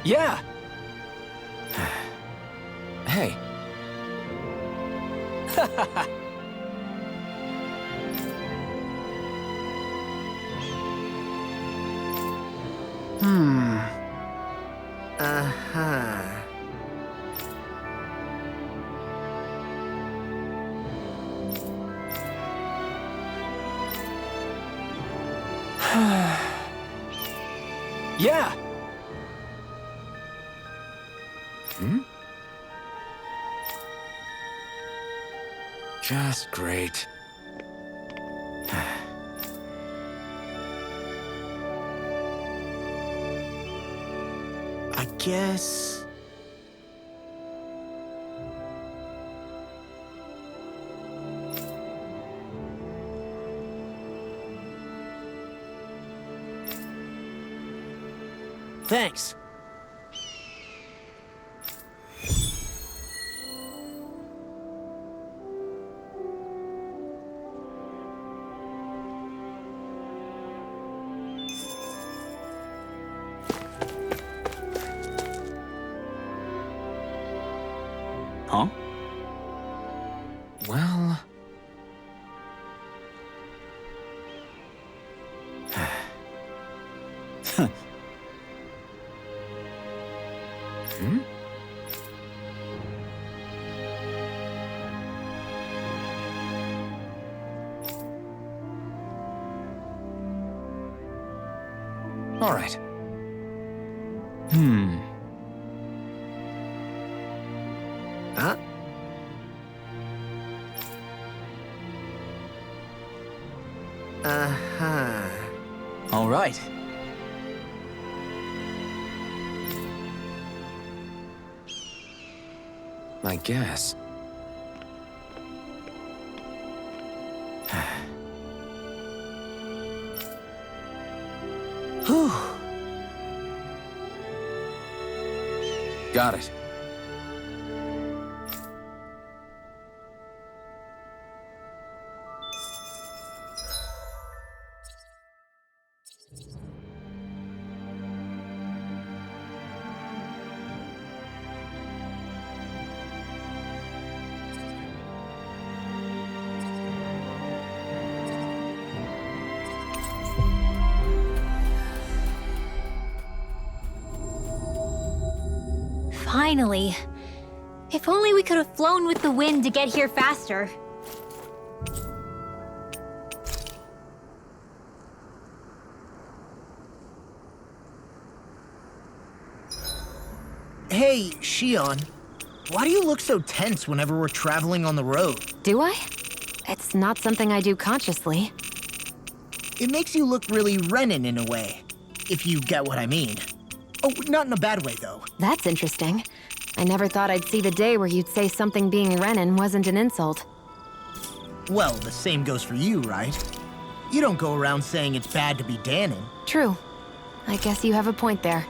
Yeah! Hey. Yeah! Just great. I guess... Thanks. Huh? Well... All right. Huh? Uh-huh. All right. I guess. Whew. Got it. Finally. If only we could have flown with the wind to get here faster. Hey, Shion. Why do you look so tense whenever we're traveling on the road? Do I? It's not something I do consciously. It makes you look really Renin in a way, if you get what I mean. Oh, not in a bad way, though. That's interesting. I never thought I'd see the day where you'd say something being Renin wasn't an insult. Well, the same goes for you, right? You don't go around saying it's bad to be Danon. True. I guess you have a point there.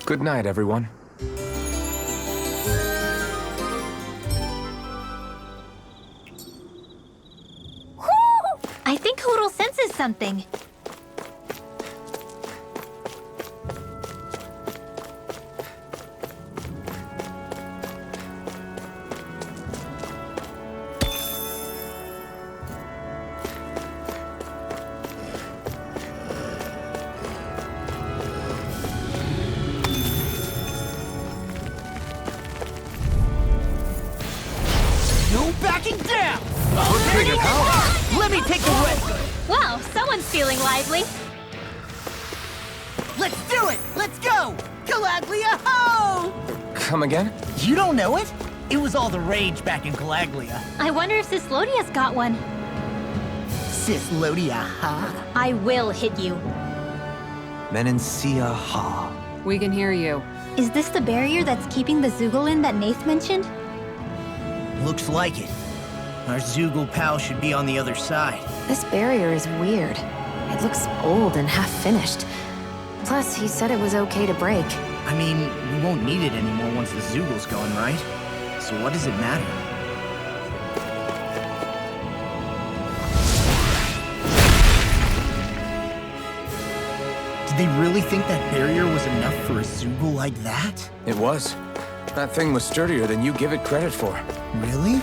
Good night, everyone. Whew! I think Hoodle senses something. No backing down! Huh? Let me take the risk! Wow, someone's feeling lively. Let's do it! Let's go! Galaglia ho! Come again? You don't know it? It was all the rage back in Galaglia. I wonder if Cislodia's got one. Cislodia, huh? I will hit you. Menencia ha. We can hear you. Is this the barrier that's keeping the Zoogle in that Nath mentioned? Looks like it. Our Zoogle pal should be on the other side. This barrier is weird. It looks old and half-finished. Plus, he said it was okay to break. I mean, we won't need it anymore once the Zoogle's gone, right? So what does it matter? Did they really think that barrier was enough for a Zoogle like that? It was. That thing was sturdier than you give it credit for. Really?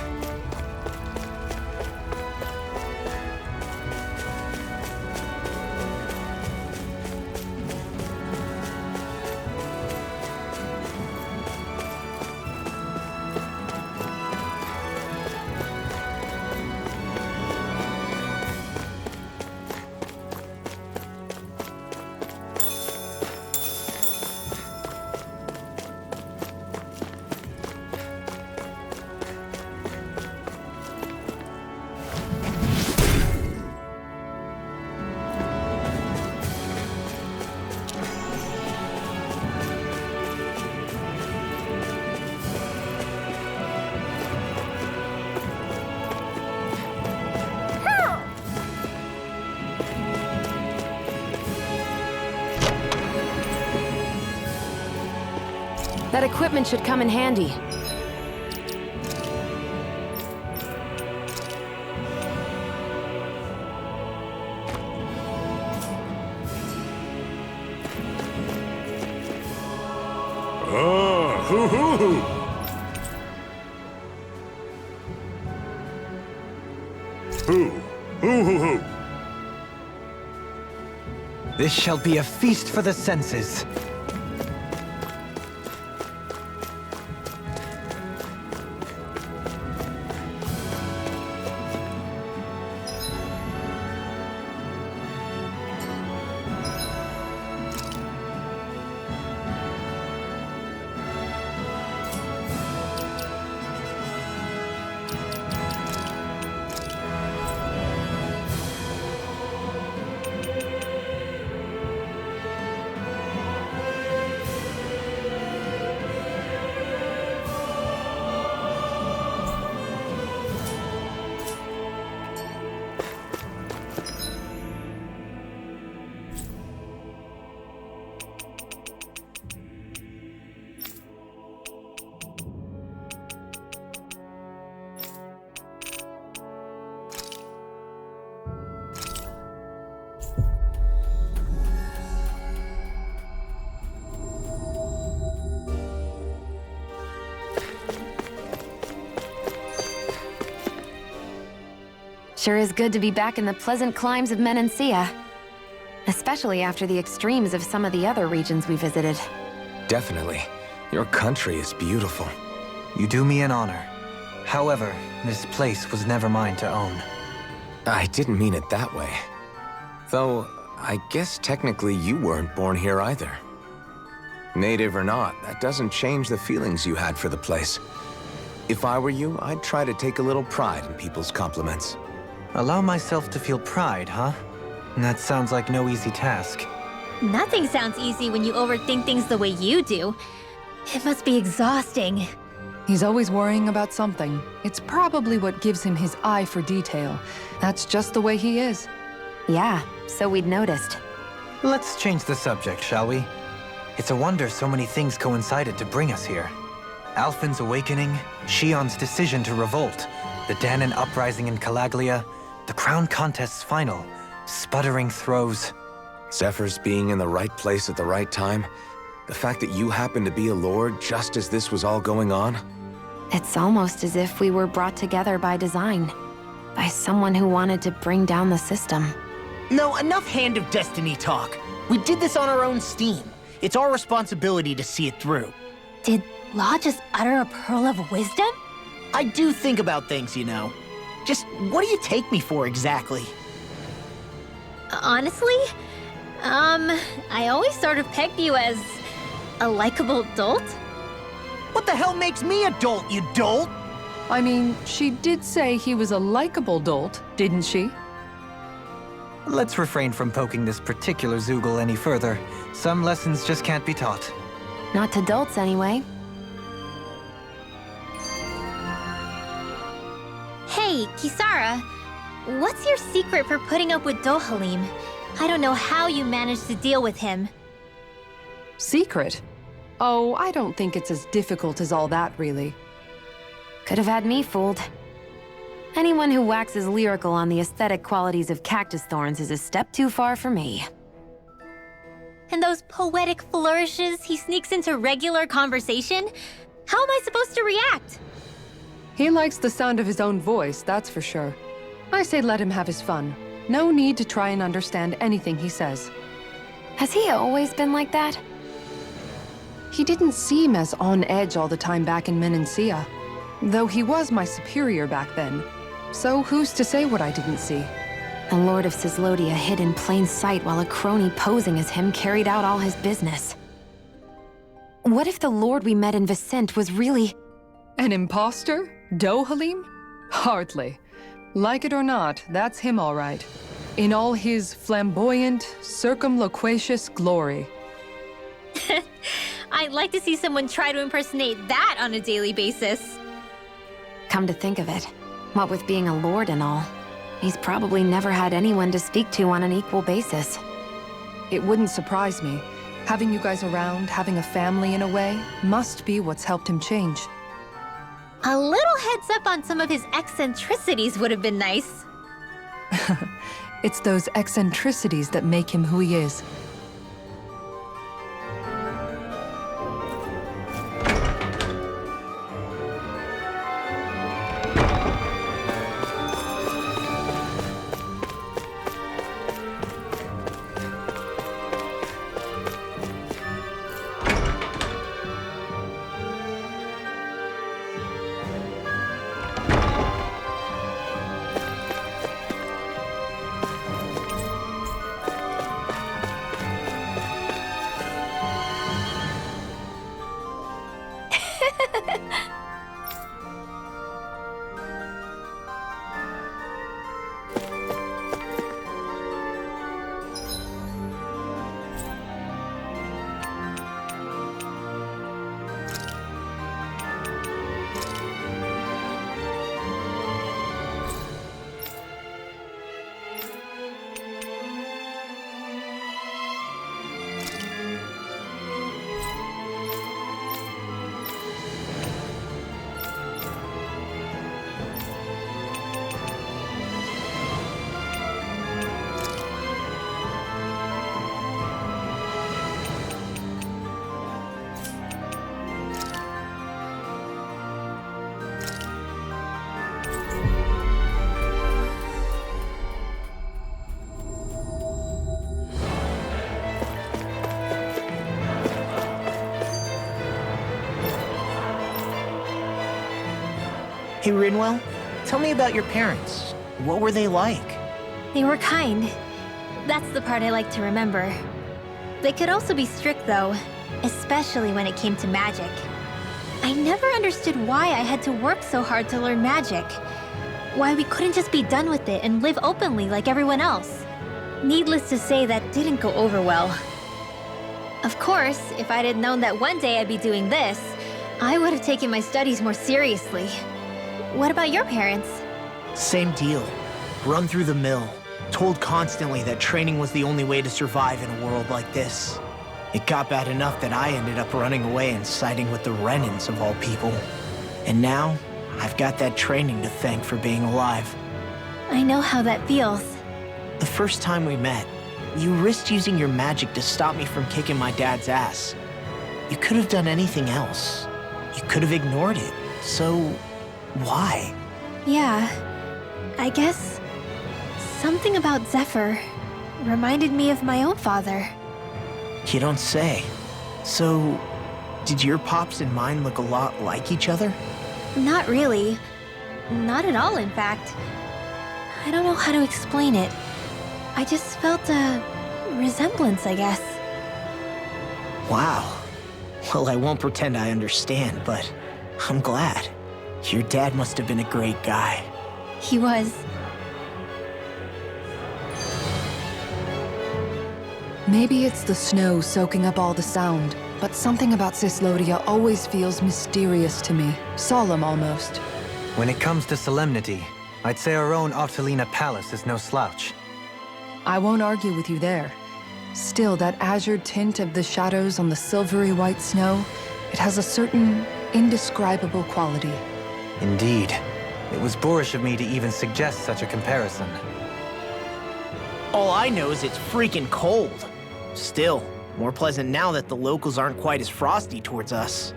That equipment should come in handy. Hoo-hoo-hoo! Hoo-hoo-hoo! This shall be a feast for the senses. Sure is good to be back in the pleasant climes of Menancia. Especially after the extremes of some of the other regions we visited. Definitely. Your country is beautiful. You do me an honor. However, this place was never mine to own. I didn't mean it that way. Though, I guess technically you weren't born here either. Native or not, that doesn't change the feelings you had for the place. If I were you, I'd try to take a little pride in people's compliments. Allow myself to feel pride, huh? That sounds like no easy task. Nothing sounds easy when you overthink things the way you do. It must be exhausting. He's always worrying about something. It's probably what gives him his eye for detail. That's just the way he is. Yeah, so we'd noticed. Let's change the subject, shall we? It's a wonder so many things coincided to bring us here. Alphen's awakening, Shion's decision to revolt, the Danon uprising in Calaglia, the Crown Contest's final, sputtering throws. Zephyr's being in the right place at the right time, the fact that you happened to be a lord just as this was all going on. It's almost as if we were brought together by design. By someone who wanted to bring down the system. No, enough Hand of Destiny talk. We did this on our own steam. It's our responsibility to see it through. Did Law just utter a pearl of wisdom? I do think about things, you know. Just what do you take me for exactly? Honestly, I always sort of pegged you as a likable dolt. What the hell makes me a dolt, you dolt? I mean, she did say he was a likable dolt, didn't she? Let's refrain from poking this particular Zoogle any further. Some lessons just can't be taught. Not to dolts, anyway. Hey, Kisara, what's your secret for putting up with Dohalim? I don't know how you managed to deal with him. Secret? Oh, I don't think it's as difficult as all that, really. Could have had me fooled. Anyone who waxes lyrical on the aesthetic qualities of cactus thorns is a step too far for me. And those poetic flourishes he sneaks into regular conversation? How am I supposed to react? He likes the sound of his own voice, that's for sure. I say let him have his fun. No need to try and understand anything he says. Has he always been like that? He didn't seem as on edge all the time back in Menancia. Though he was my superior back then. So who's to say what I didn't see? The Lord of Cislodia hid in plain sight while a crony posing as him carried out all his business. What if the Lord we met in Vicente was really... An imposter? Dohalim? Hardly. Like it or not, that's him all right. In all his flamboyant, circumloquacious glory. I'd like to see someone try to impersonate that on a daily basis. Come to think of it, what with being a lord and all, he's probably never had anyone to speak to on an equal basis. It wouldn't surprise me. Having you guys around, having a family in a way, must be what's helped him change. A little heads up on some of his eccentricities would have been nice. It's those eccentricities that make him who he is. Hey, Rinwell, tell me about your parents. What were they like? They were kind. That's the part I like to remember. They could also be strict, though, especially when it came to magic. I never understood why I had to work so hard to learn magic. Why we couldn't just be done with it and live openly like everyone else. Needless to say, that didn't go over well. Of course, if I'd had known that one day I'd be doing this, I would have taken my studies more seriously. What about your parents? Same deal. Run through the mill. Told constantly that training was the only way to survive in a world like this. It got bad enough that I ended up running away and siding with the Renans of all people. And now, I've got that training to thank for being alive. I know how that feels. The first time we met, you risked using your magic to stop me from kicking my dad's ass. You could have done anything else. You could have ignored it. So, why? Yeah, I guess something about Zephyr reminded me of my own father. You don't say. So, did your pops and mine look a lot like each other? Not really. Not at all, in fact. I don't know how to explain it. I just felt a resemblance, I guess. Wow. Well, I won't pretend I understand, but I'm glad. Your dad must have been a great guy. He was. Maybe it's the snow soaking up all the sound, but something about Cislodia always feels mysterious to me. Solemn, almost. When it comes to solemnity, I'd say our own Octalina Palace is no slouch. I won't argue with you there. Still, that azure tint of the shadows on the silvery white snow, it has a certain indescribable quality. Indeed. It was boorish of me to even suggest such a comparison. All I know is it's freaking cold. Still, More pleasant now that the locals aren't quite as frosty towards us.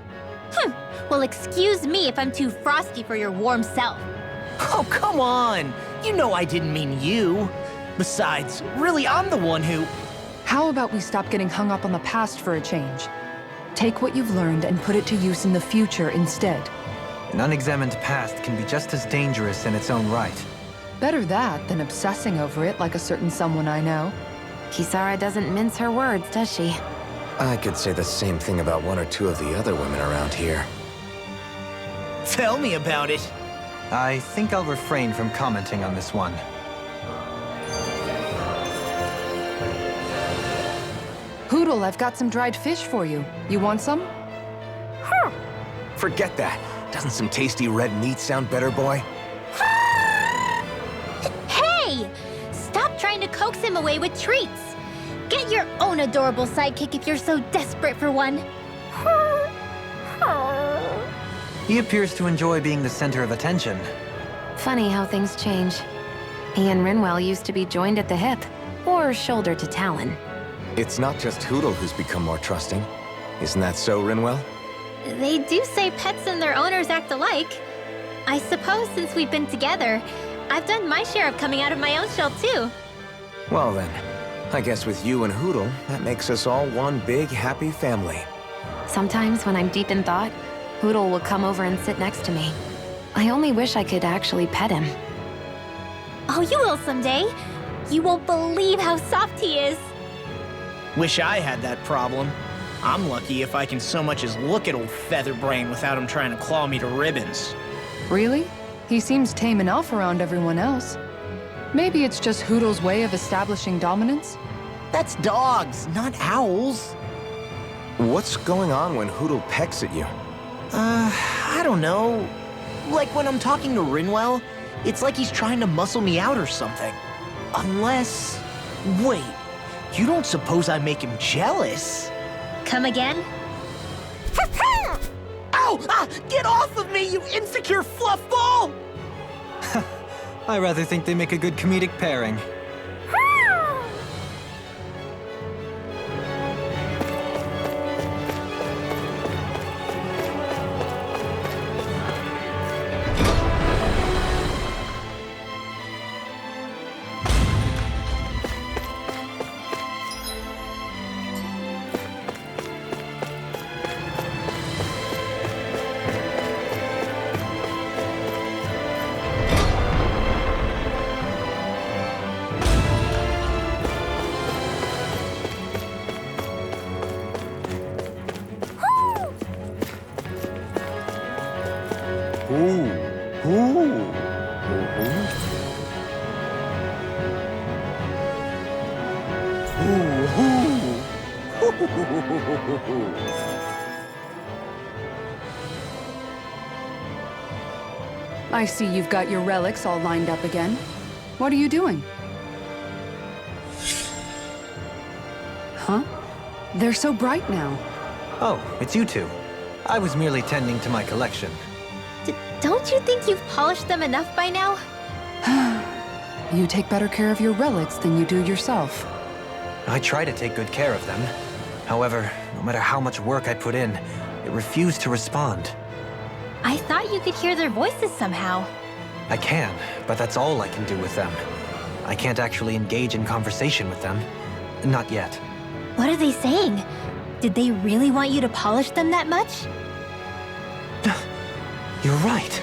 Well, excuse me if I'm too frosty for your warm self. Oh, come on! You know I didn't mean you. Besides, really, I'm the one who... How about we stop getting hung up on the past for a change? Take what you've learned and put it to use in the future instead. An unexamined past can be just as dangerous in its own right. Better that than obsessing over it like a certain someone I know. Kisara doesn't mince her words, does she? I could say the same thing about one or two of the other women around here. Tell me about it. I think I'll refrain from commenting on this one. Hoodle, I've got some dried fish for you. You want some? Forget that. Doesn't some tasty red meat sound better, boy? Hey! Stop trying to coax him away with treats. Get your own adorable sidekick if you're so desperate for one. He appears to enjoy being the center of attention. Funny how things change. He and Rinwell used to be joined at the hip, or shoulder to talon. It's not just Hoodle who's become more trusting. Isn't that so, Rinwell? They do say pets and their owners act alike. I suppose since we've been together, I've done my share of coming out of my own shell too. Well then, I guess with you and Hoodle, that makes us all one big happy family. Sometimes when I'm deep in thought, Hoodle will come over and sit next to me. I only wish I could actually pet him. Oh, you will someday. You won't believe how soft he is. Wish I had that problem. I'm lucky if I can so much as look at old Featherbrain without him trying to claw me to ribbons. Really? He seems tame enough around everyone else. Maybe it's just Hoodle's way of establishing dominance? That's dogs, not owls. What's going on when Hoodle pecks at you? I don't know. Like when I'm talking to Rinwell, it's like he's trying to muscle me out or something. Unless... Wait, you don't suppose I make him jealous? Come again? Ow! Ah, get off of me, you insecure fluffball! I rather think they make a good comedic pairing. I see you've got your relics all lined up again. What are you doing? Huh? They're so bright now. Oh, it's you two. I was merely tending to my collection. Don't you think you've polished them enough by now? You take better care of your relics than you do yourself. I try to take good care of them. However, no matter how much work I put in, it refused to respond. I thought you could hear their voices somehow. I can, but that's all I can do with them. I can't actually engage in conversation with them. Not yet. What are they saying? Did they really want you to polish them that much? You're right.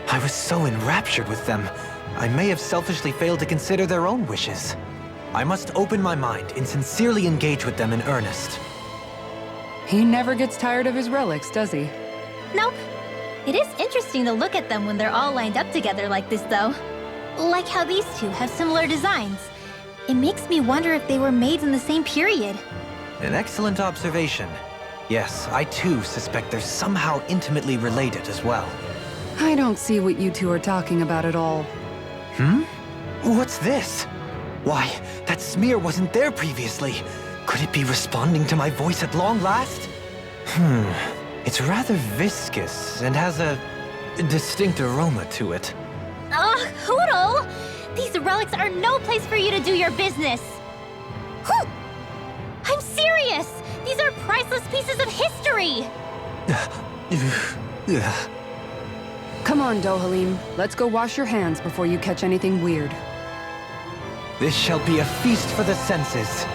I was so enraptured with them, I may have selfishly failed to consider their own wishes. I must open my mind and sincerely engage with them in earnest. He never gets tired of his relics, does he? Nope. It is interesting to look at them when they're all lined up together like this, though. Like how these two have similar designs. It makes me wonder if they were made in the same period. An excellent observation. Yes, I too suspect they're somehow intimately related as well. I don't see what you two are talking about at all. What's this? Why, that smear wasn't there previously. Could it be responding to my voice at long last? It's rather viscous and has a distinct aroma to it. Ugh, Hoodle! These relics are no place for you to do your business! Whew! I'm These are priceless pieces of history! Come on, Dohalim. Let's go wash your hands before you catch anything weird. This shall be a feast for the senses.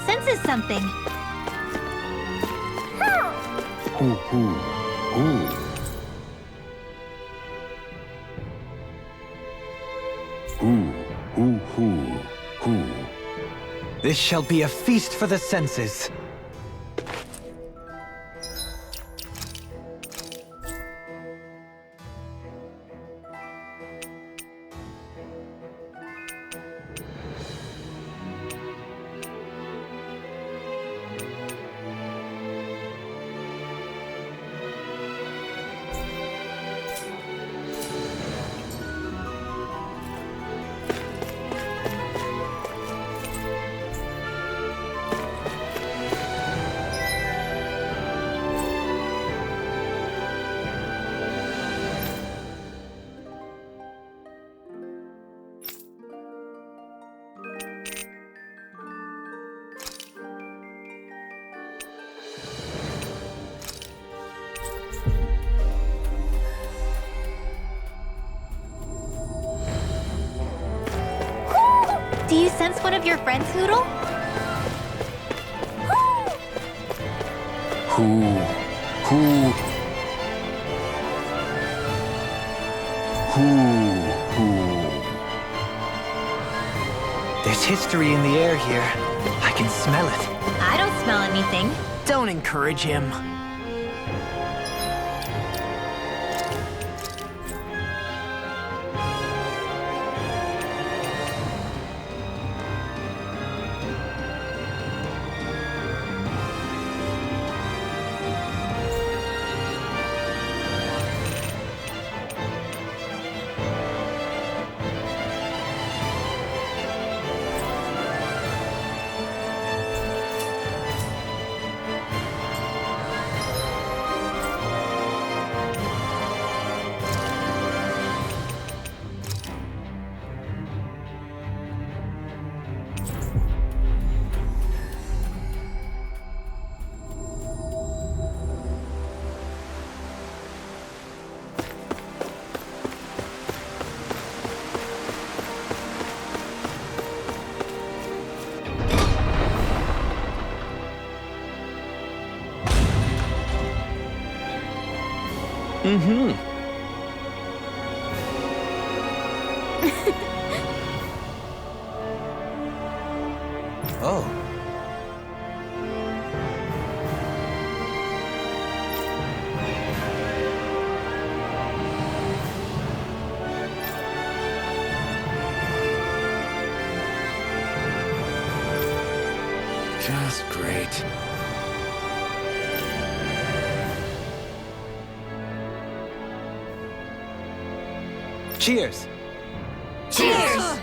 senses something. This shall be a feast for the senses. Do you sense one of your friends, Hoodle? There's history in the air here. I can smell it. I don't smell anything. Don't encourage him. Oh. Just great. Cheers! Cheers!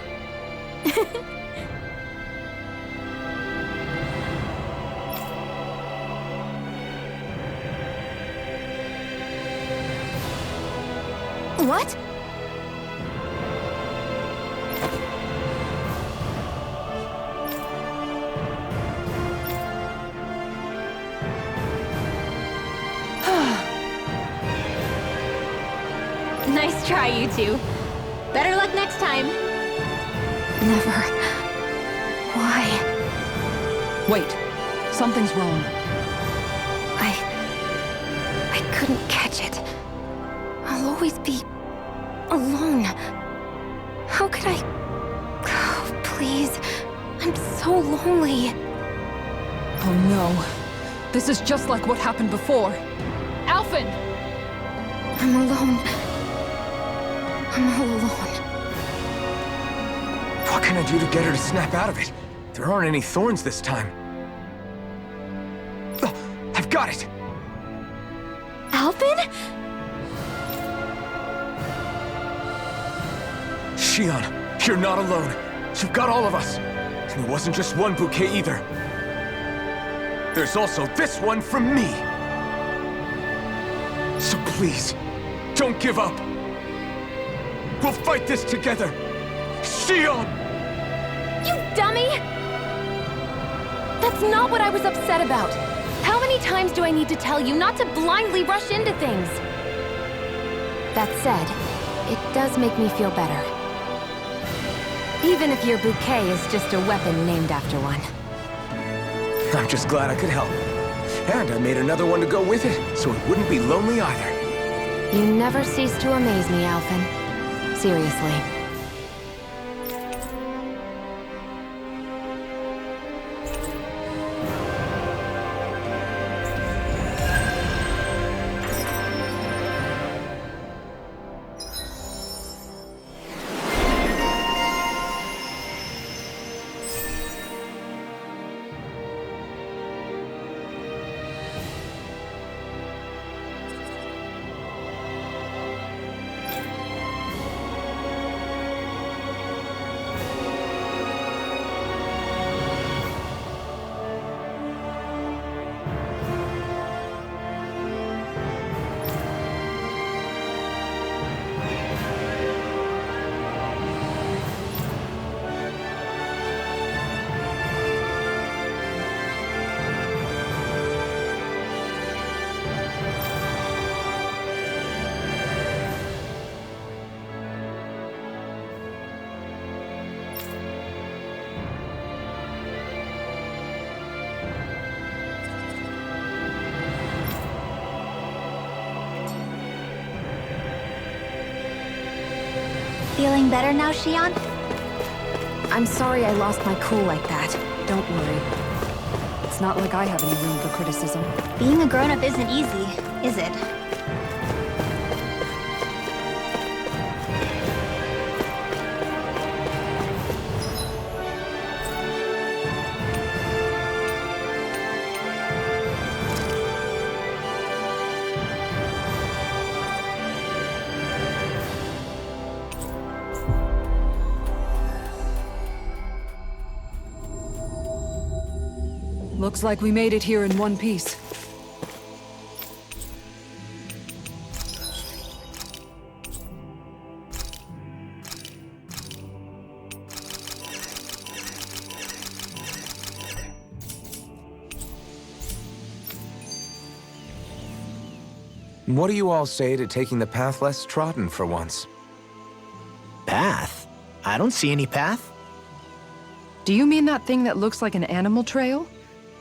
What? Nice try, you two. Better luck next time. Never. Why? Wait. Something's wrong. I couldn't catch it. I'll always be alone. How could I... Oh, please. I'm so lonely. Oh no. This is just like what happened before. Alphen! I'm alone. I'm all alone. What can I do to get her to snap out of it? There aren't any thorns this time. Oh, I've got it! Alphen? Shion, you're not alone. You've got all of us. And it wasn't just one bouquet either. There's also this one from me. So please, don't give up. We'll fight this together. Shion! You dummy! That's not what I was upset about. How many times do I need to tell you not to blindly rush into things? That said, it does make me feel better. Even if your bouquet is just a weapon named after one. I'm just glad I could help. And I made another one to go with it, so it wouldn't be lonely either. You never cease to amaze me, Alphen. Seriously. Feeling better now, Shion? I'm sorry I lost my cool like that. Don't worry. It's not like I have any room for criticism. Being a grown-up isn't easy, is it? Looks like we made it here in one piece. What do you all say to taking the path less trodden for once? Path? I don't see any path. Do you mean that thing that looks like an animal trail?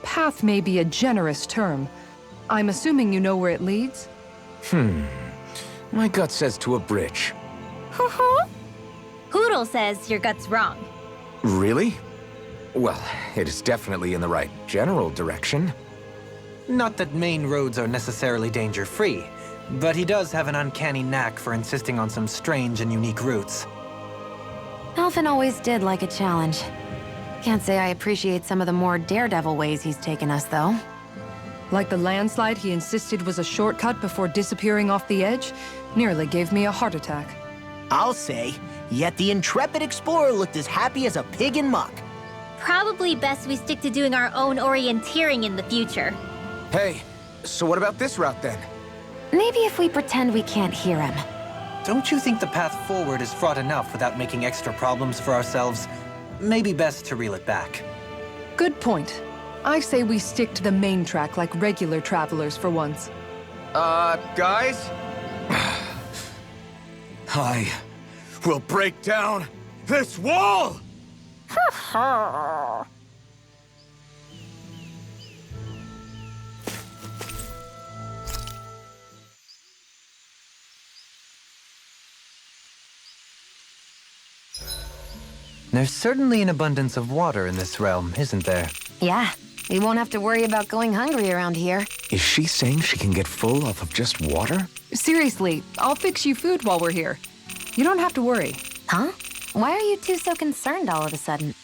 Path may be a generous term. I'm assuming you know where it leads? My gut says to a bridge. Hoodle says your gut's wrong. Really? Well, it is definitely in the right general direction. Not that main roads are necessarily danger-free, but he does have an uncanny knack for insisting on some strange and unique routes. Alphen always did like a challenge. Can't say I appreciate some of the more daredevil ways he's taken us, though. Like the landslide he insisted was a shortcut before disappearing off the edge, nearly gave me a heart attack. I'll say, yet the intrepid explorer looked as happy as a pig in muck. Probably best we stick to doing our own orienteering in the future. Hey, so what about this route then? Maybe if we pretend we can't hear him. Don't you think the path forward is fraught enough without making extra problems for ourselves? Maybe best to reel it back. Good point. I say we stick to the main track like regular travelers for once. Guys? I will break down this wall! There's certainly an abundance of water in this realm, isn't there? Yeah, we won't have to worry about going hungry around here. Is she saying she can get full off of just water? Seriously, I'll fix you food while we're here. You don't have to worry. Huh? Why are you two so concerned all of a sudden?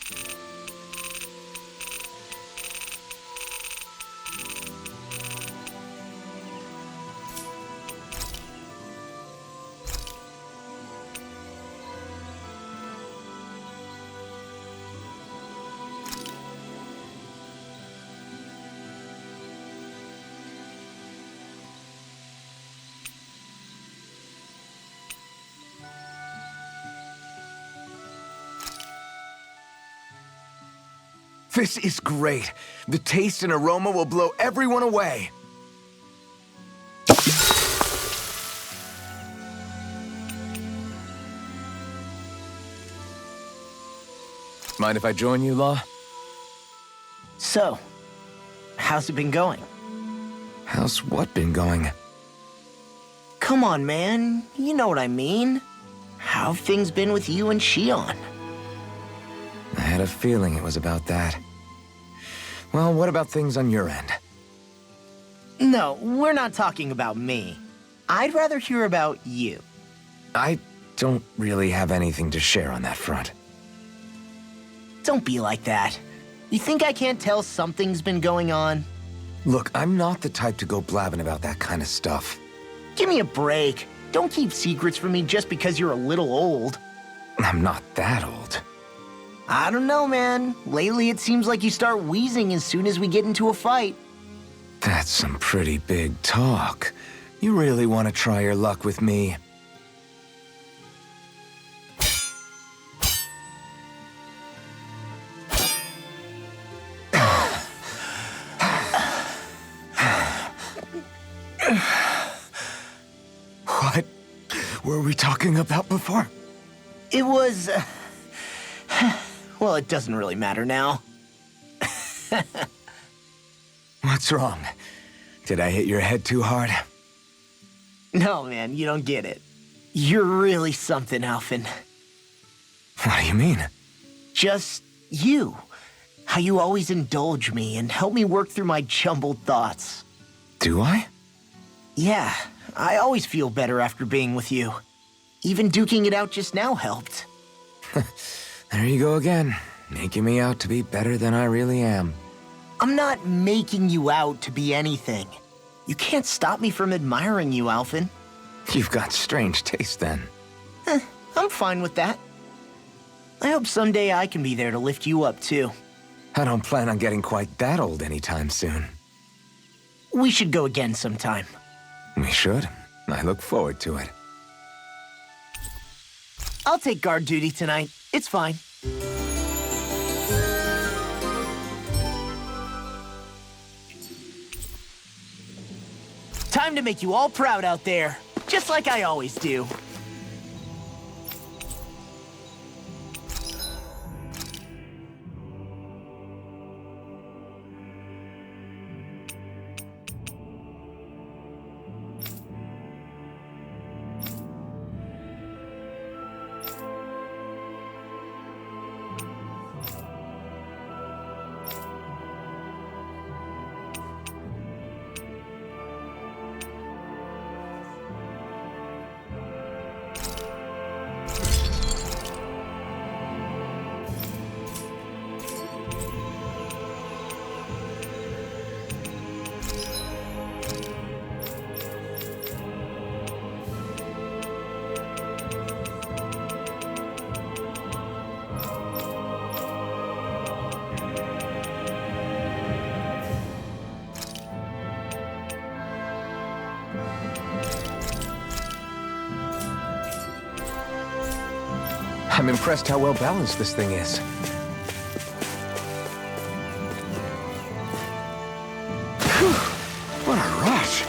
This is great. The taste and aroma will blow everyone away. Mind if I join you, Law? So, how's it been going? How's what been going? Come on, man. You know what I mean. How have things been with you and Shion? I had a feeling it was about that. Well, what about things on your end? No, we're not talking about me. I'd rather hear about you. I don't really have anything to share on that front. Don't be like that. You think I can't tell something's been going on? Look, I'm not the type to go blabbing about that kind of stuff. Give me a break. Don't keep secrets from me just because you're a little old. I'm not that old. I don't know, man. Lately it seems like you start wheezing as soon as we get into a fight. That's some pretty big talk. You really want to try your luck with me? What were we talking about before? It was... well, it doesn't really matter now. What's wrong? Did I hit your head too hard? No, man, you don't get it. You're really something, Alphen. What do you mean? Just you. How you always indulge me and help me work through my jumbled thoughts. Do I? Yeah, I always feel better after being with you. Even duking it out just now helped. There you go again, making me out to be better than I really am. I'm not making you out to be anything. You can't stop me from admiring you, Alphen. You've got strange taste then. I'm fine with that. I hope someday I can be there to lift you up, too. I don't plan on getting quite that old anytime soon. We should go again sometime. We should. I look forward to it. I'll take guard duty tonight. It's fine. Time to make you all proud out there, just like I always do. I'm impressed how well balanced this thing is. Phew, what a rush!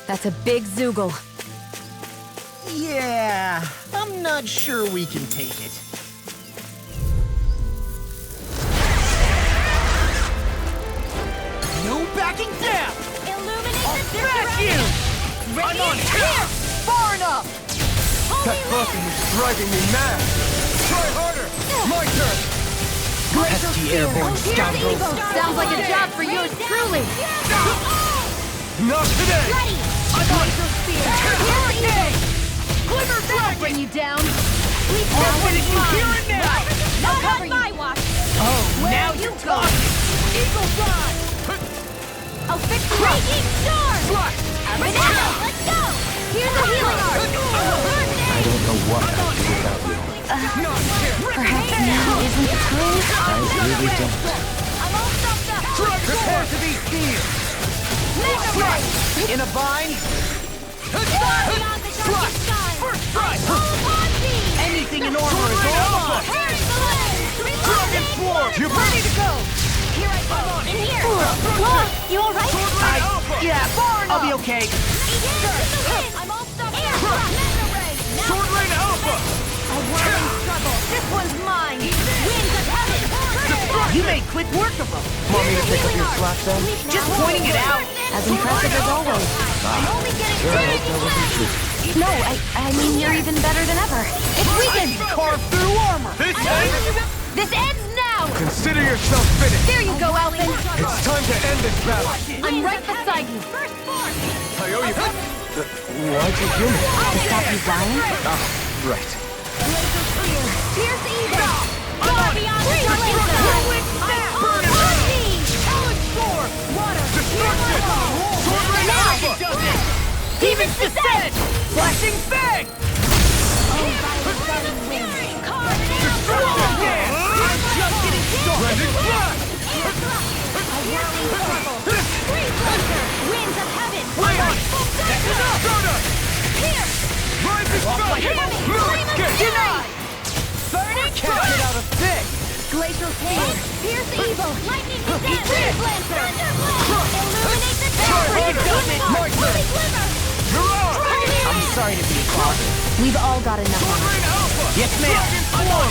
That's a big Zoogle. Yeah, I'm not sure we can take it. No backing down! Illuminate I'll the smash you! I'm on here! Far enough! That buzzing is driving me mad! Try harder! My turn! Pesky airborne scoundrels! Sounds like a job for yours truly. Not today! Ready! I'm on hurricane! Glimmer That'll bring you down. I'll finish you here and now! Not on my watch! Oh, now you talk! Eagle fly! I'll fix you up! Raging storm! Slash! Banana, let's go! Here's a healing art! I don't know what I'd do without you. Perhaps now isn't the time. I really don't. I'm all stuffed up! Prepare to be sealed! In a bind? Beyond the darkest sky! First strike! All upon thee! Anything in armor is all mine! Harry Balloon! Dragon Swarm! You're ready to go! Here I go! In here! Whoa! You alright? Yeah, I'll be okay. I'm all stuffed up! Mega Ray! Now Sword Rain Alpha! a whirling struggle! This one's mine! Winds of heaven! You made quick work of them. Want me to pick up your slack then? Just pointing it out. As impressive as always. I'm only getting Sure, I started! hope that wasn't true. No, I mean you're even better than ever. It's weakened. Carve through armor. This ends now! Consider yourself finished. There you go, Alvin. It's time to end this battle. I'm right beside you. First force! I owe you. Why'd you heal me? To stop you dying? Ah, right. Pierce evil! Far beyond the darkest sky! Burn it On thee! Sword! Water! Destruction! Sword Rain Alpha! Demon's Descent! Flashing Fang! Destruction! I'm just getting started! Blending Flash! Winds of heaven! Wait on! Soda! Pierce! Rising Sun! Moon Escape! Denied! Burning Can't get out of this! Glacial Tail! Pierce evil! Lightning Descent! Lancer! Illuminate the tower! My turn! Glimmer! I'm sorry to be a closet. We've all got enough on us. Rain Alpha! Yes, ma'am! I'm on!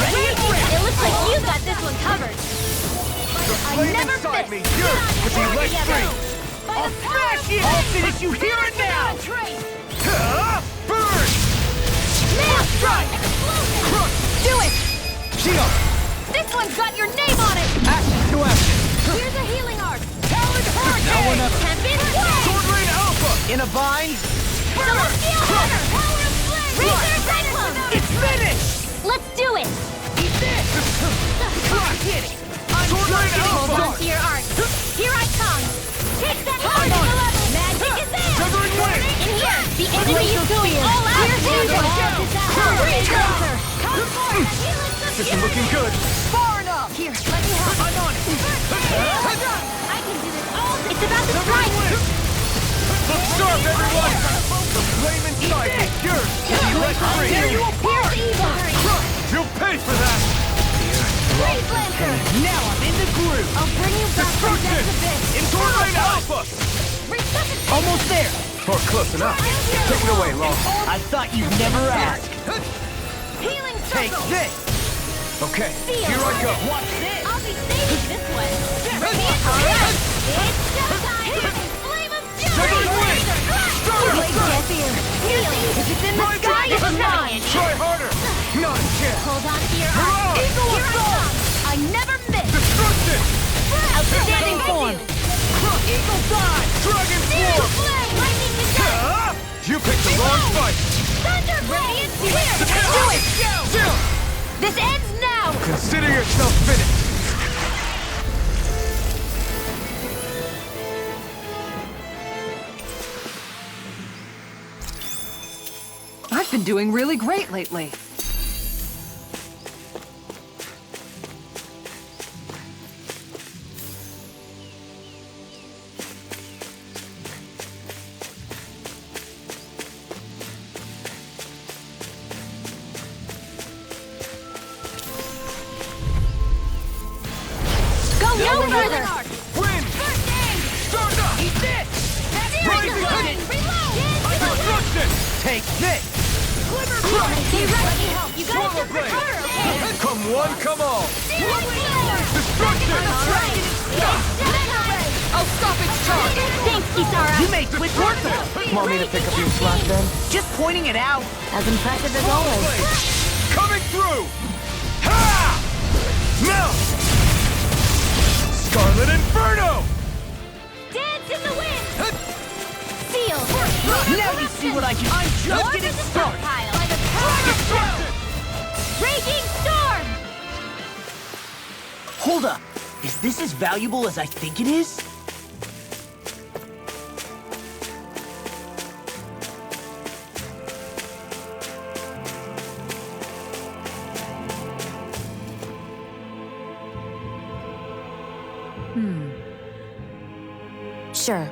Ready and ready! It looks like you got this one covered. I Flame never inside me! missed. Yours! To be let free! By I'll the power smash you! I'll finish you here and now! Burn! Nail Strike! Explosion! Crush! Do it! Shield! This one's got your name on it! Action to action! Here's a healing art! Talon Hurricane! Tempest Way! Sword Rain Alpha! In a bind? Celestial Hammer! Power of Flame! Razor Cyclone! It's finished! Let's do it! Eat this! Get it! Sword Rain Hold on Alpha! to your art! Here I come! Take that hard at the level! Magic is in! Severing Wing! In here! The enemy is going all out! Here's evil! Laser! Come forth! This is looking good. Far enough! Here, let me help! I'm on it! I can do this all! It's about to strike! Look sharp, everyone! The flame inside me, yours! To be let free! Tear you apart! Here's evil! You'll pay for that! Freeze Lancer! Now I'm in the groove! I'll bring you back from Destruction! depths abyss! In Sword Rain Alpha! Resuscitate! Almost there! Or close enough. Take it away, Law. I thought you'd never ask! Healing Take circle! this! Okay, here I go. Watch this! I'll be saving this one! Radiant Strike! It's showtime! Flame of Severing Fury! Wing! Starter! Death Ear! Healing! If it's in the Rising sky, it's Sun! mine! Try harder! Not a chance! Hold on to your Hurrah! heart! Eagle Here I Assault! come! I never miss! Destruction! Outstanding form! Eagle dive! Dragon Searing Swarm! Flame! Lightning Descent! long fight! Radiant Spear! Do it! This ends now! Consider yourself finished! I've been doing really great lately. Go no further! Win! First aid! Start up! Eat this! Rising Reload! I construction! Take this! Stay ready! You gotta Swallow blade! recover, okay? Come one, come all! Destruction! I'll stop its charge! Thanks, Kisara! You made quick work of it. Want me to pick up your slack then? Just pointing it out. As impressive as Swallow always. blade! Coming through! Ha! Now! Scarlet Inferno! Dance in the wind! Seal! Now you see what I can do. I'm just getting started. By the power of Destruction! Raging Storm! Hold up. Is this as valuable as I think it is? Sure.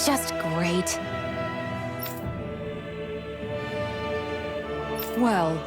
Just great. Well,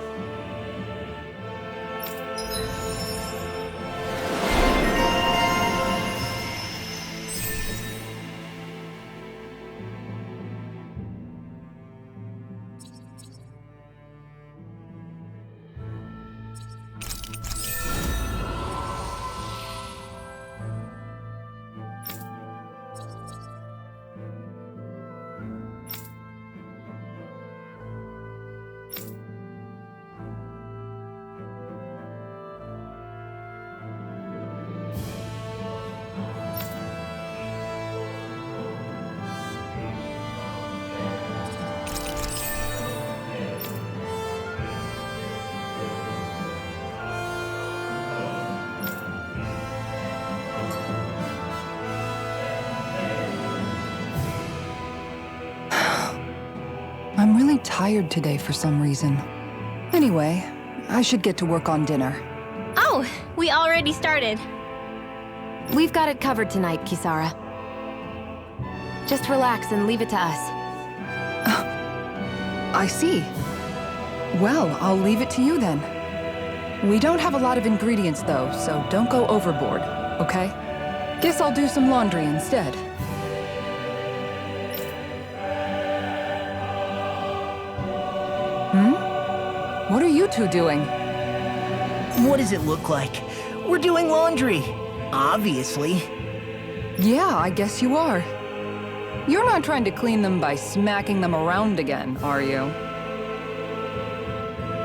I'm really tired today for some reason. Anyway, I should get to work on dinner. Oh, we already started. We've got it covered tonight, Kisara. Just relax and leave it to us. I see. Well, I'll leave it to you then. We don't have a lot of ingredients though, so don't go overboard, okay? Guess I'll do some laundry instead. What are you two doing? What does it look like? We're doing laundry. Obviously. Yeah, I guess you are. You're not trying to clean them by smacking them around again, are you?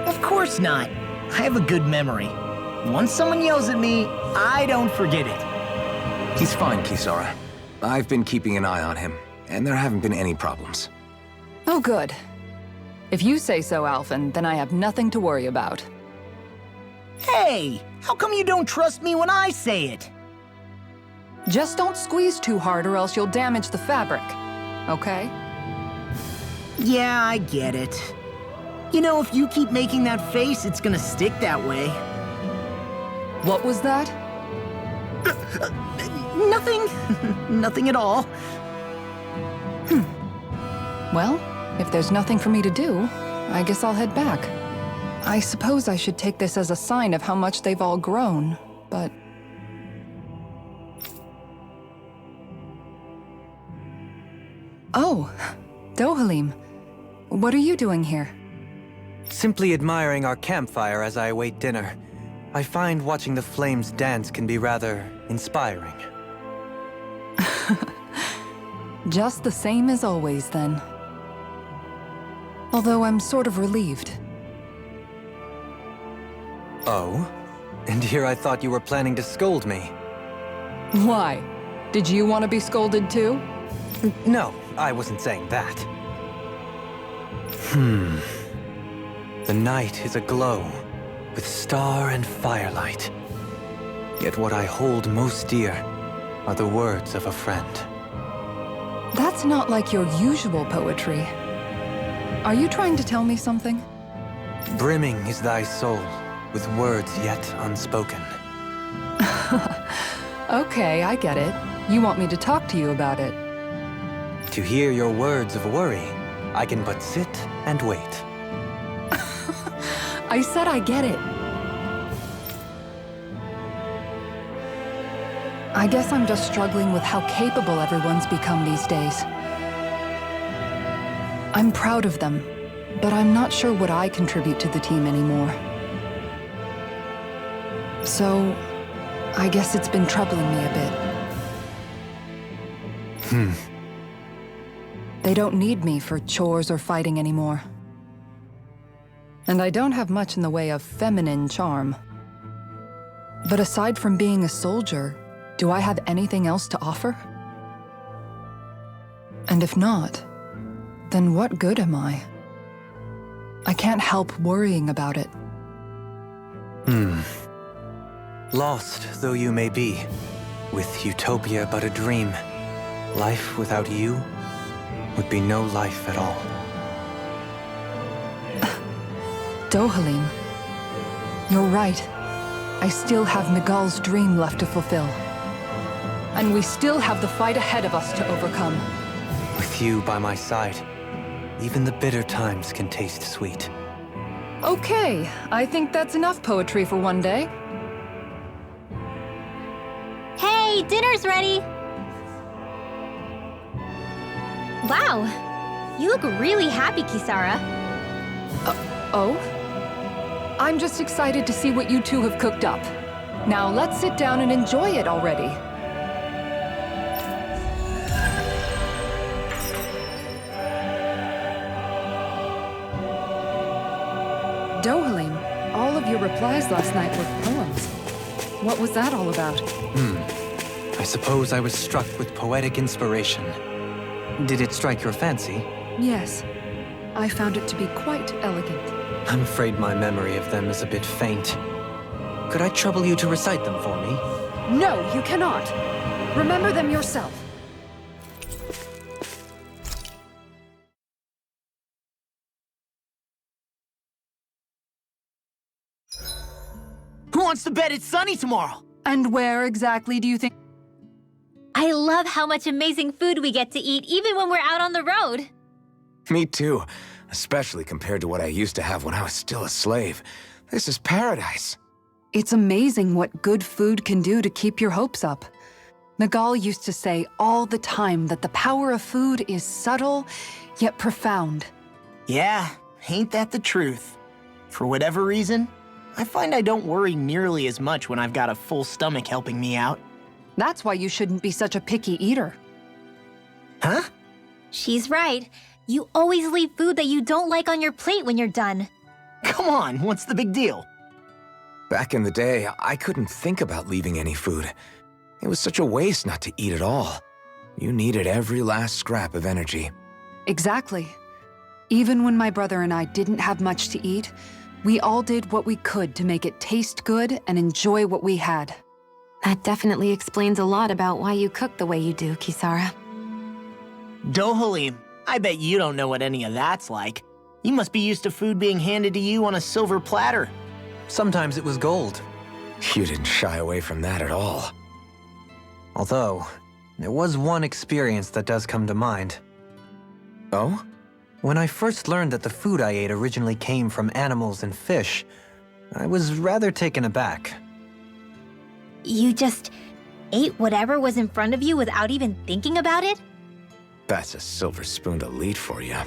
Of course not. I have a good memory. Once someone yells at me, I don't forget it. He's fine, Kisara. I've been keeping an eye on him, and there haven't been any problems. Oh, good. If you say so, Alphen, then I have nothing to worry about. Hey, how come you don't trust me when I say it? Just don't squeeze too hard or else you'll damage the fabric, okay? Yeah, I get it. You know, if you keep making that face, it's gonna stick that way. What was that? Nothing. Nothing at all. Well, if there's nothing for me to do, I guess I'll head back. I suppose I should take this as a sign of how much they've all grown. but... Oh, Dohalim. What are you doing here? Simply admiring our campfire as I await dinner. I find watching the flames dance can be rather inspiring. Just the same as always, then. Although I'm sort of relieved. Oh? And here I thought you were planning to scold me. Why? Did you want to be scolded too? No, I wasn't saying that. The night is aglow with star and firelight. Yet what I hold most dear are the words of a friend. That's not like your usual poetry. Are you trying to tell me something? Brimming is thy soul with words yet unspoken. Okay, I get it. You want me to talk to you about it. To hear your words of worry, I can but sit and wait. I said I get it. I guess I'm just struggling with how capable everyone's become these days. I'm proud of them, but I'm not sure what I contribute to the team anymore. So, I guess it's been troubling me a bit. They don't need me for chores or fighting anymore. And I don't have much in the way of feminine charm. But aside from being a soldier, do I have anything else to offer? And if not, then what good am I? I can't help worrying about it. Lost though you may be, with utopia but a dream, life without you would be no life at all. Dohalim, you're right. I still have Miguel's dream left to fulfill. And we still have the fight ahead of us to overcome. With you by my side, even the bitter times can taste sweet. Okay, I think that's enough poetry for one day. Hey, dinner's ready! Wow, you look really happy, Kisara. Oh? I'm just excited to see what you two have cooked up. Now let's sit down and enjoy it already. Dohalim, all of your replies last night were poems. What was that all about? I suppose I was struck with poetic inspiration. Did it strike your fancy? Yes, I found it to be quite elegant. I'm afraid my memory of them is a bit faint. Could I trouble you to recite them for me? No, you cannot. Remember them yourself. Who wants to bet it's sunny tomorrow? And where exactly do you think? I love how much amazing food we get to eat even when we're out on the road. Me too, especially compared to what I used to have when I was still a slave. This is paradise. It's amazing what good food can do to keep your hopes up. Miguel used to say all the time that the power of food is subtle, yet profound. Yeah, ain't that the truth? For whatever reason, I find I don't worry nearly as much when I've got a full stomach helping me out. That's why you shouldn't be such a picky eater. Huh? She's right. You always leave food that you don't like on your plate when you're done. Come on, what's the big deal? Back in the day, I couldn't think about leaving any food. It was such a waste not to eat at all. You needed every last scrap of energy. Exactly. Even when my brother and I didn't have much to eat, we all did what we could to make it taste good and enjoy what we had. That definitely explains a lot about why you cook the way you do, Kisara. Dohalim, I bet you don't know what any of that's like. You must be used to food being handed to you on a silver platter. Sometimes it was gold. You didn't shy away from that at all. Although, there was one experience that does come to mind. Oh? When I first learned that the food I ate originally came from animals and fish, I was rather taken aback. You just ate whatever was in front of you without even thinking about it? That's a silver spoon to lead for you.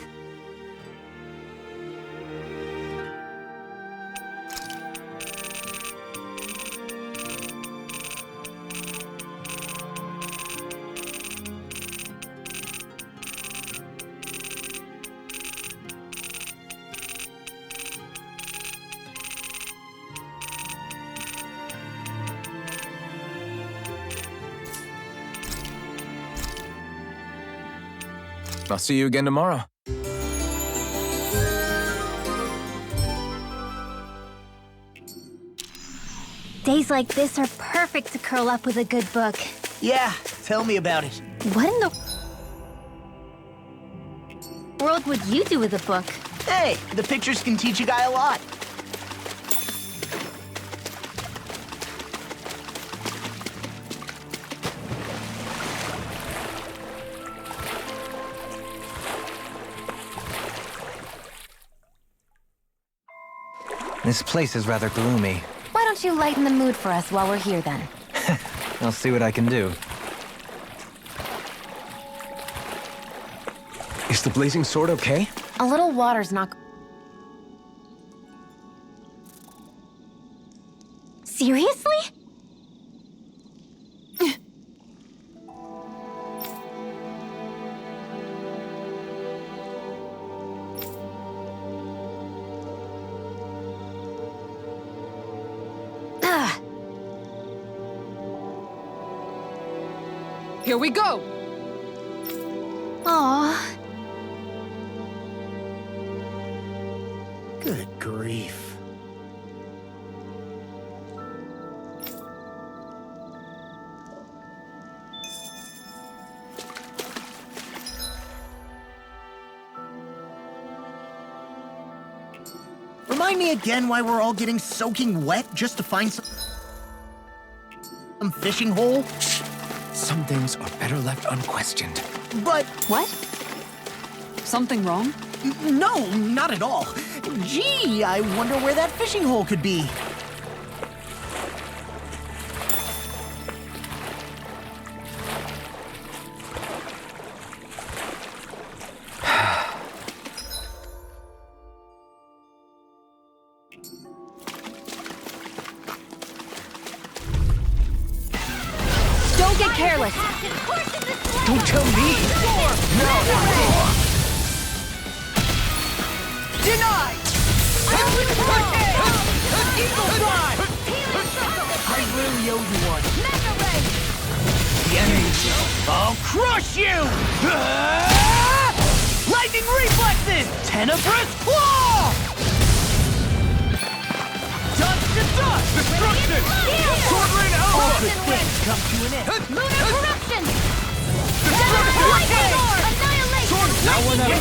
I'll see you again tomorrow. Days like this are perfect to curl up with a good book. Yeah, tell me about it. What in the world would you do with a book? Hey, the pictures can teach a guy a lot. This place is rather gloomy. Why don't you lighten the mood for us while we're here, then? I'll see what I can do. Is the blazing sword okay? A little water's not... Seriously? Here we go! Aw. Good grief. Remind me again why we're all getting soaking wet just to find some fishing hole? Some things are better left unquestioned. But What? Something wrong? no, not at all. Gee, I wonder where that fishing hole could be. Don't get careless! Don't tell me! Denied! Eagle Drive! I really owe you one. The enemy. I'll crush you! Lightning reflexes! Tenebrous claw! Dust to dust! Destruction! Sword rain All alpha! good things come to an end. Lunar corruption! Destruction! Annihilation! Now we're not-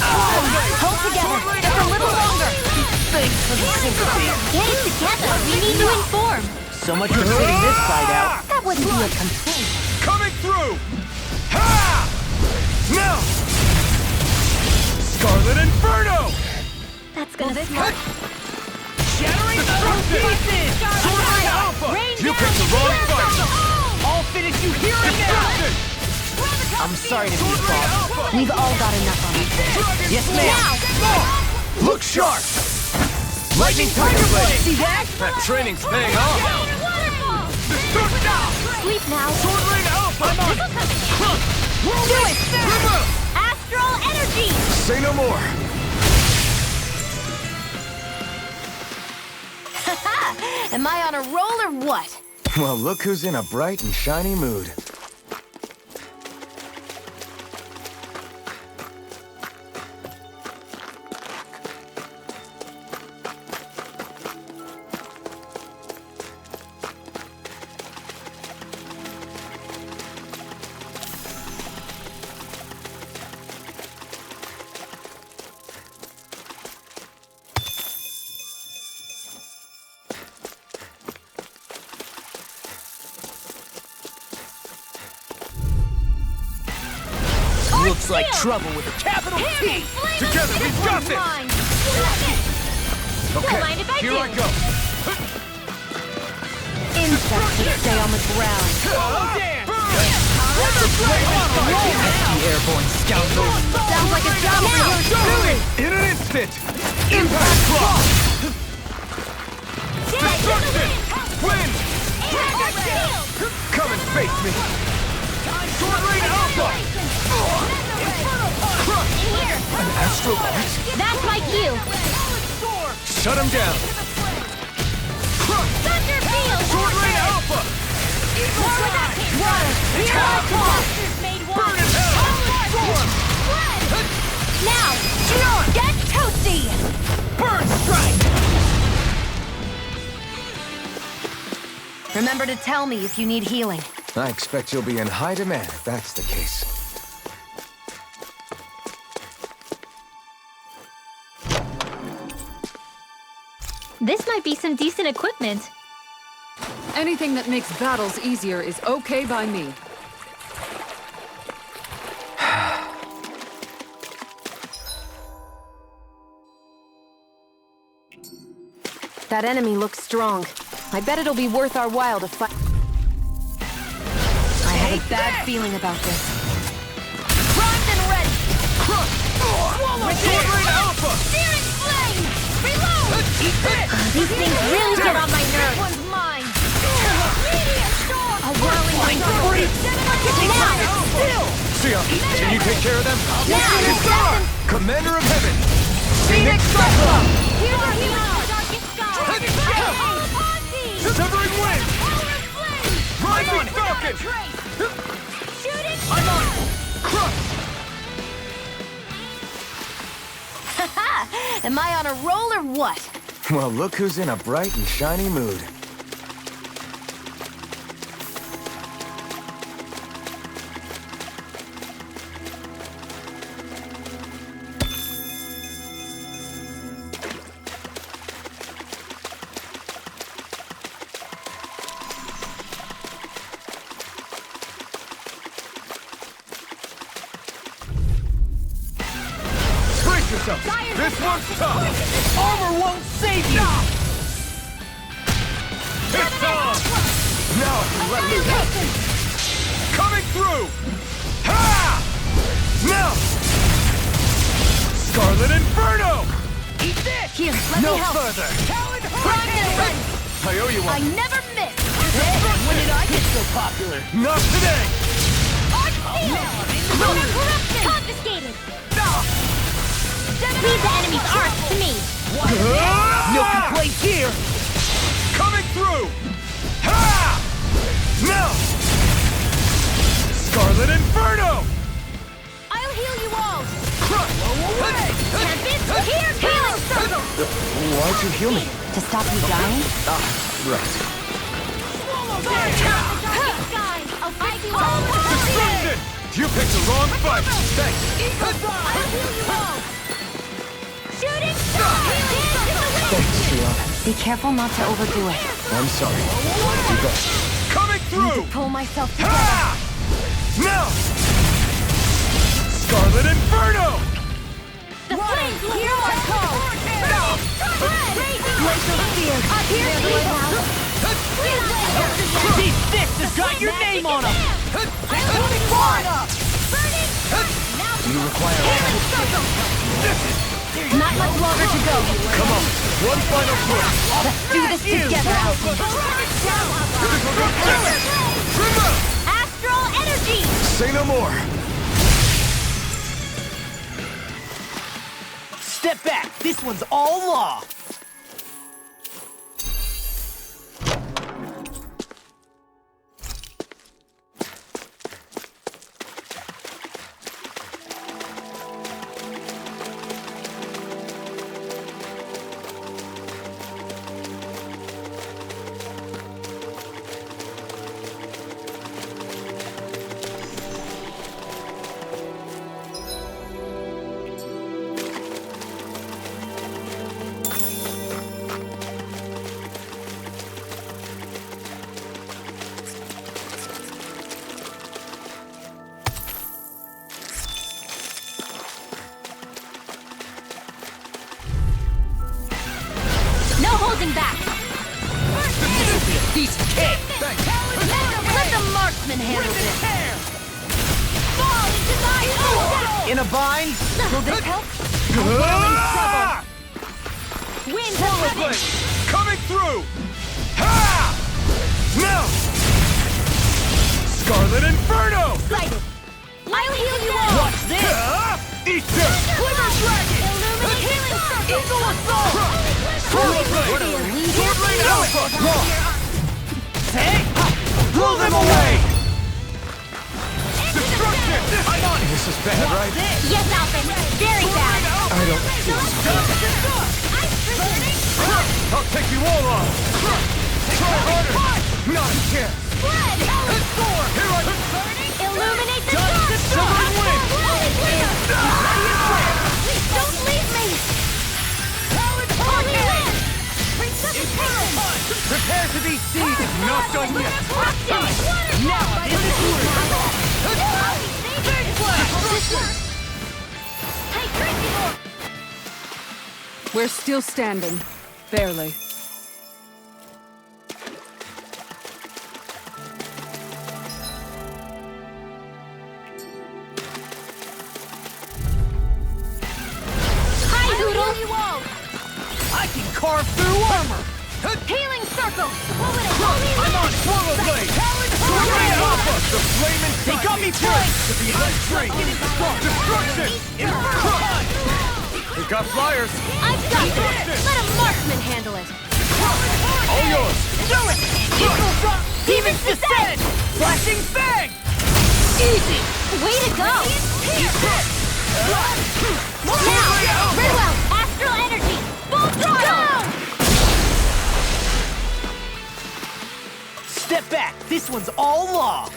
Hold together, just a little longer. Thanks for the sympathy. Get it together, we need to inform. So much for sitting this side out. That wouldn't be a complaint. Coming through! Ha! Now! Scarlet Inferno! That's gonna smart. Shattering the pieces! Sword rain alpha! You picked the wrong fight! I'll finish you here and now! Destruction! I'm sorry to be Sword rain boss. alpha! We've all got enough on our plate. Yes, ma'am! Look sharp! Lightning Tiger Blade! See that? That training's paying off! Destruction! Sleep now. Sword rain alpha! I'm on it! Do it! Astral energy! Say no more! Am I on a roll or what? Well, look who's in a bright and shiny mood. Looks like trouble with a capital T! Together, we've got this! Don't mind if I Here do. I go! Insects that stay on the ground. Pesky airborne scoundrel. Sounds like a job for you, truly! In an instant! Impact block! Destruction! Wind! Come and face me! Sword Rain Alpha! An astral art? That's my cue! Shut him down! Thunder Field! Sword Rain Alpha! Water! Here I come! Burn in hell! Storm! Now! Get toasty! Burn strike! Remember to tell me if you need healing. I expect you'll be in high demand if that's the case. This might be some decent equipment. Anything that makes battles easier is okay by me. That enemy looks strong. I bet it'll be worth our while to fight. I have a bad feeling about this. Primed and ready! Sword Rain Alpha! Searing flame! Reload! These things really get on my nerves. This one's mine! Meteor storm! A whirling storm! Now! Sia, can you take care of them? Now! Commander of Heaven! Phoenix Cyclone! Here's our hero! Darkest sky! Severing Wind! Rising Falcon! Shooting! I'm on! Crush! Am I on a roll or what? Well, look who's in a bright and shiny mood. Brace yourself! This one's tough! Armor won't save you! It's on! Now I can let loose! Coming through! Ha! Now! Scarlet Inferno! Eat this! Here, let No me help. further! Primed and ready! I owe you I one! never miss! When did I get so popular? Not today! Confiscated! Leave the enemy's arcs to me! No complaints here! Coming through! Ha! Now! Scarlet Inferno! I'll heal you all! Crush! Tempest, here, healing circle! Why'd you heal me? To stop you dying? Right. I'll fight you all! Destruction! You picked the wrong fight! Thanks! I'll heal you all! Shooting star! Thanks, Sia. Be careful not to overdo it. I'm sorry. You bet. Coming through! Pull myself together. Ha! Now! Scarlet Inferno! The flames will hear my call! Glacial Spear! Here, These fists have got your name on them! You require Not much longer to go. Come on, one final push! Let's do this together. Astral energy! Say no more. Step back! This one's all law! No holding back! Piece of cake! Let the marksman handle this. Fall into my own! In a bind? Will this help? Wind blade! Coming through! Ha! No! Scarlet Inferno! Sighted. I'll heal you all. Watch this! Eat this! Quiver Dragon! Illuminate healing circle. Eagle Assault! Sword Blade! Sword Blade Alpha! Hey! Blow them away! Destruction! I'm on it! This is bad, right? Yes, Alvin. Very bad. I don't feel so good. I'll take you all on! Try harder! Not a chance! Blood. Sword! Here I come! Illuminate the Done! dark. Silver Wind! Please don't leave me. Holy Wind. Prepare to be seized! Not done yet! Now I'm in the Big Destruction! Hey, crazy lord. We're still standing. Barely. Hi, Hoodle. I can carve through armor! Healing circle. I'm on Swallow Blade! Great Alpha! The flame and they got me first! To be high tree! Destruction! We got flyers! I've got this. Let a marksman handle it. All yours! Do it! Demons descend! Flashing fang! Easy! Way to go. Now, Ridwell, astral energy. Full throttle. Step back. This one's all law.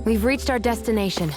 We've reached our destination.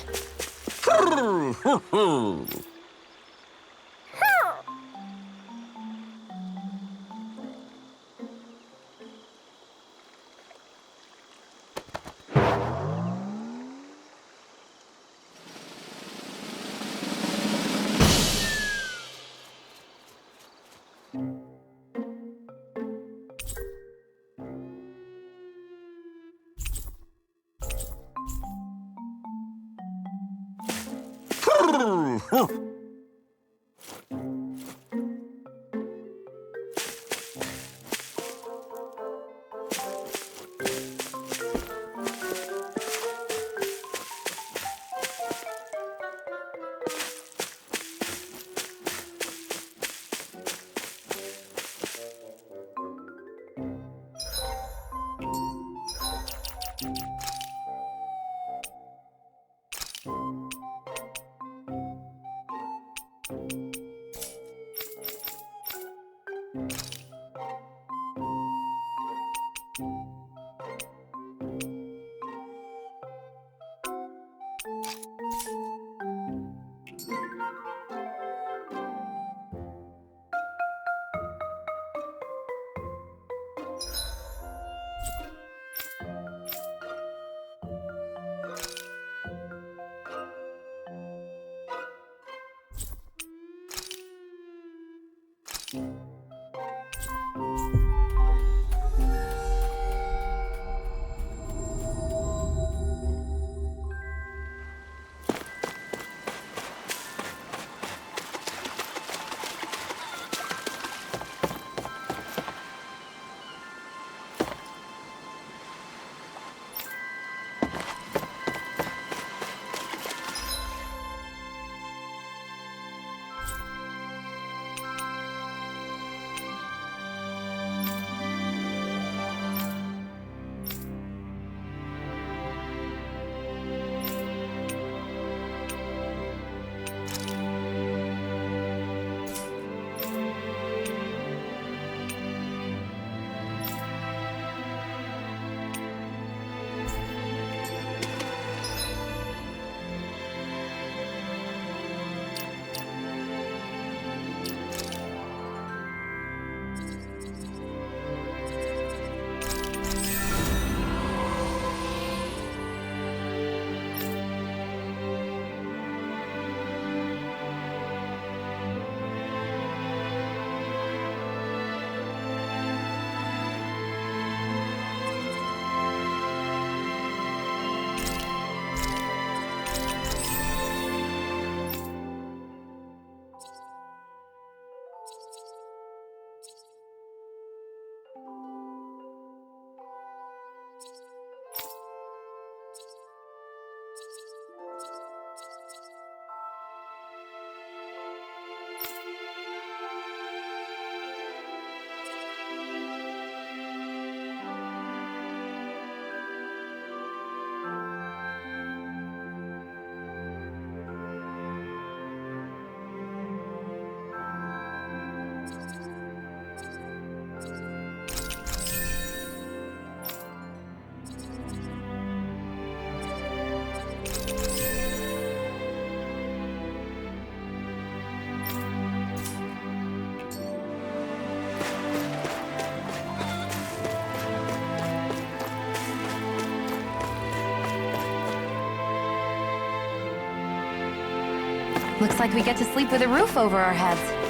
Looks like we get to sleep with a roof over our heads.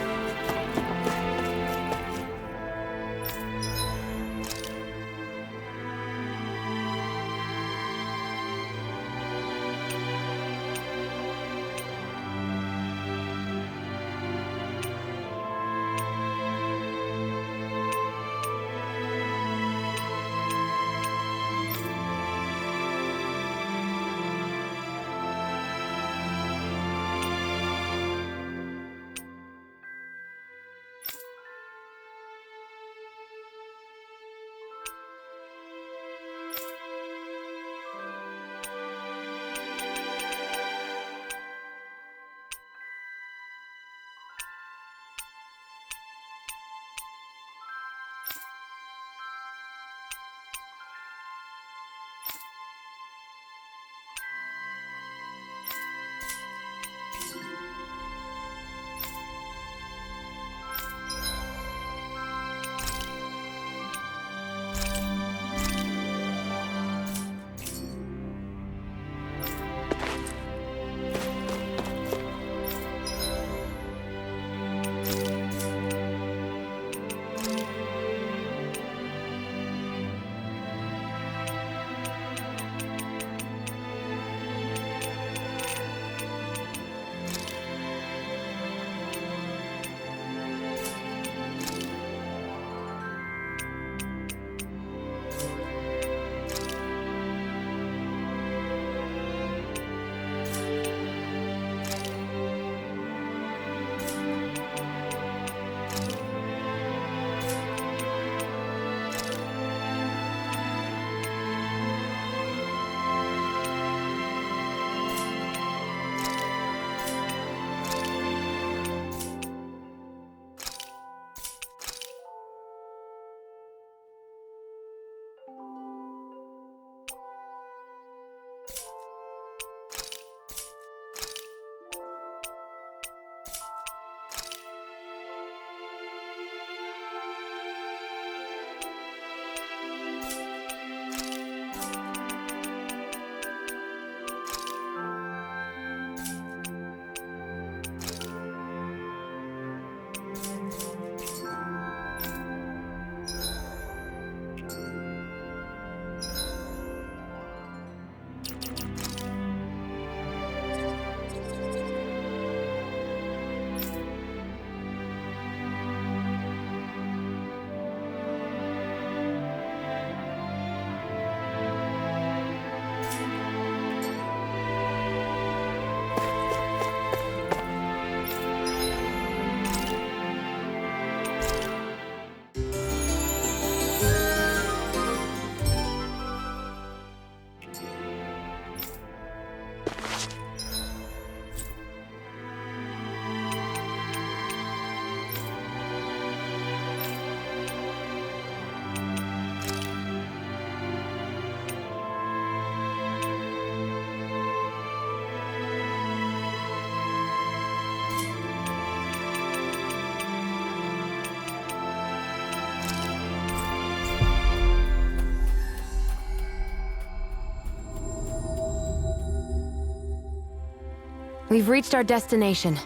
We've reached our destination.